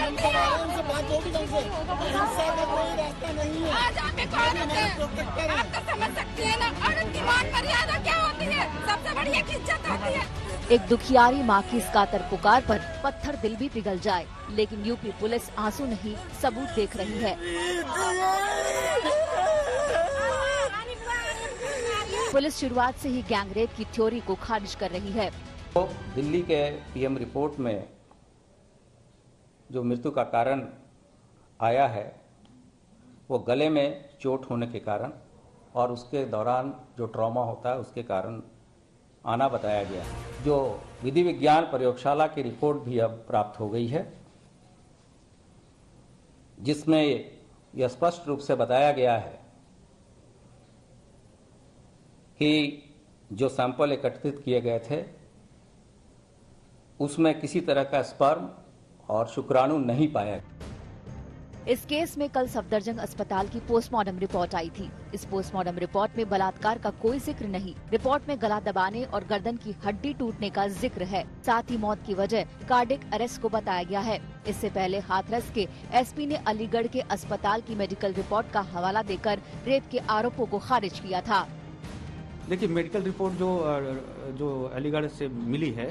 हम सब आ रहे हैं, उनसे बात होगी ढंग से। हिंसा का कोई रास्ता नहीं है। आज आप एक औरत है, आप तो समझ सकती है ना, औरत की मान मर्यादा क्या होती है, सबसे बड़ी एक इज्जत होती है। एक दुखियारी माँ की इस कातर पुकार पर पत्थर दिल भी पिघल जाए, लेकिन यूपी पुलिस आंसू नहीं सबूत देख रही है। पुलिस शुरुआत से ही गैंगरेप की थ्योरी को खारिज कर रही है। तो दिल्ली के पीएम रिपोर्ट में जो मृत्यु का कारण आया है वो गले में चोट होने के कारण और उसके दौरान जो ट्रॉमा होता है उसके कारण आना बताया गया है। जो विधि विज्ञान प्रयोगशाला की रिपोर्ट भी अब प्राप्त हो गई है, जिसमें यह स्पष्ट रूप से बताया गया है कि जो सैंपल एकत्रित किए गए थे उसमें किसी तरह का स्पर्म और शुक्राणु नहीं पाया। इस केस में कल सफदरजंग अस्पताल की पोस्टमार्टम रिपोर्ट आई थी। इस पोस्टमार्टम रिपोर्ट में बलात्कार का कोई जिक्र नहीं। रिपोर्ट में गला दबाने और गर्दन की हड्डी टूटने का जिक्र है। साथ ही मौत की वजह कार्डियक अरेस्ट को बताया गया है। इससे पहले हाथरस के एसपी ने अलीगढ़ के अस्पताल की मेडिकल रिपोर्ट का हवाला देकर रेप के आरोपों को खारिज किया था। देखिए, मेडिकल रिपोर्ट जो अलीगढ़ से मिली है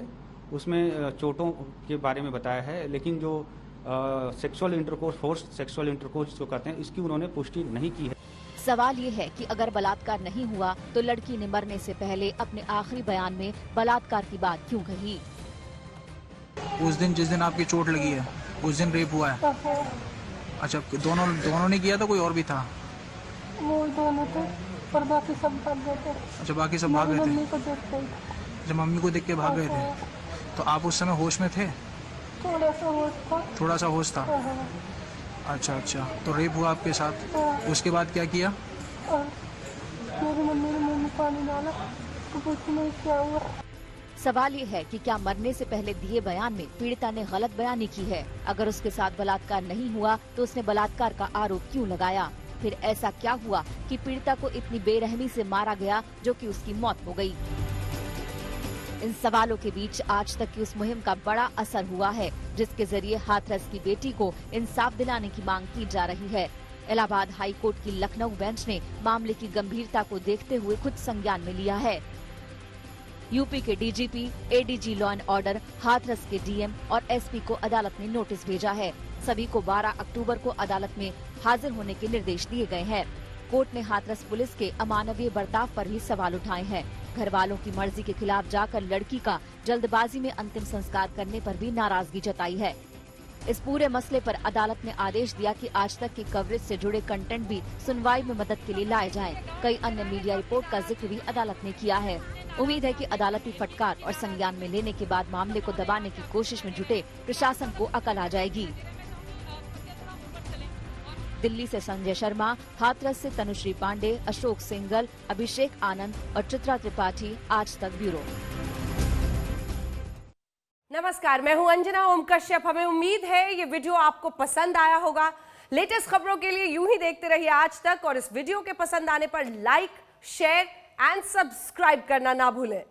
उसमें चोटों के बारे में बताया है, लेकिन जो sexual intercourse, force sexual intercourse जो कहते हैं, इसकी उन्होंने पुष्टि नहीं की है। सवाल ये है कि अगर बलात्कार नहीं हुआ तो लड़की ने मरने से पहले अपने आखिरी बयान में बलात्कार की बात क्यों कही? उस दिन जिस दिन आपकी चोट लगी है उस दिन रेप हुआ है। अच्छा, दोनों ने किया था, कोई और भी था? वो दोनों थे और बाकी सब भाग गए थे। अच्छा, बाकी सब भाग गए थे। मम्मी को देख के। अच्छा, मम्मी को देख के भाग गए थे। तो आप उस समय होश में थे? थोड़ा सा होश था। थोड़ा सा होश था। अच्छा, तो रेप हुआ आपके साथ। उसके बाद क्या किया? मेरी मम्मी ने मुंह में पानी डाला तो कुछ नहीं क्या हुआ। सवाल ये है कि क्या मरने से पहले दिए बयान में पीड़िता ने गलत बयानी की है? अगर उसके साथ बलात्कार नहीं हुआ तो उसने बलात्कार का आरोप क्यों लगाया? फिर ऐसा क्या हुआ कि पीड़िता को इतनी बेरहमी से मारा गया जो कि उसकी मौत हो गई? इन सवालों के बीच आज तक की उस मुहिम का बड़ा असर हुआ है, जिसके जरिए हाथरस की बेटी को इंसाफ दिलाने की मांग की जा रही है। इलाहाबाद हाई कोर्ट की लखनऊ बेंच ने मामले की गंभीरता को देखते हुए खुद संज्ञान में लिया है। यूपी के DGP, ADG law and order, Hathras के डीएम और एसपी को अदालत ने नोटिस भेजा है। सभी को 12 अक्टूबर को अदालत में हाजिर होने के निर्देश दिए गए हैं। कोर्ट ने हाथरस पुलिस के अमानवीय बर्ताव पर भी सवाल उठाए हैं। घर वालों की मर्जी के खिलाफ जाकर लड़की का जल्दबाजी में अंतिम संस्कार करने पर भी नाराजगी जताई है। इस पूरे मसले पर अदालत ने आदेश दिया कि आज तक की कवरेज से जुड़े कंटेंट भी सुनवाई में मदद के लिए लाए जाएं। कई अन्य मीडिया रिपोर्ट का जिक्र भी अदालत ने किया है। उम्मीद है कि अदालती फटकार और संज्ञान में लेने के बाद मामले को दबाने की कोशिश में जुटे प्रशासन को अकल आ जाएगी। दिल्ली से संजय शर्मा, हाथरस से तनुश्री पांडे, अशोक सिंगल, अभिषेक आनंद और चित्रा त्रिपाठी, आज तक ब्यूरो। नमस्कार, मैं हूं अंजना ओम कश्यप। हमें उम्मीद है ये वीडियो आपको पसंद आया होगा। लेटेस्ट खबरों के लिए यूं ही देखते रहिए आज तक, और इस वीडियो के पसंद आने पर लाइक, शेयर एंड सब्सक्राइब करना ना भूलें।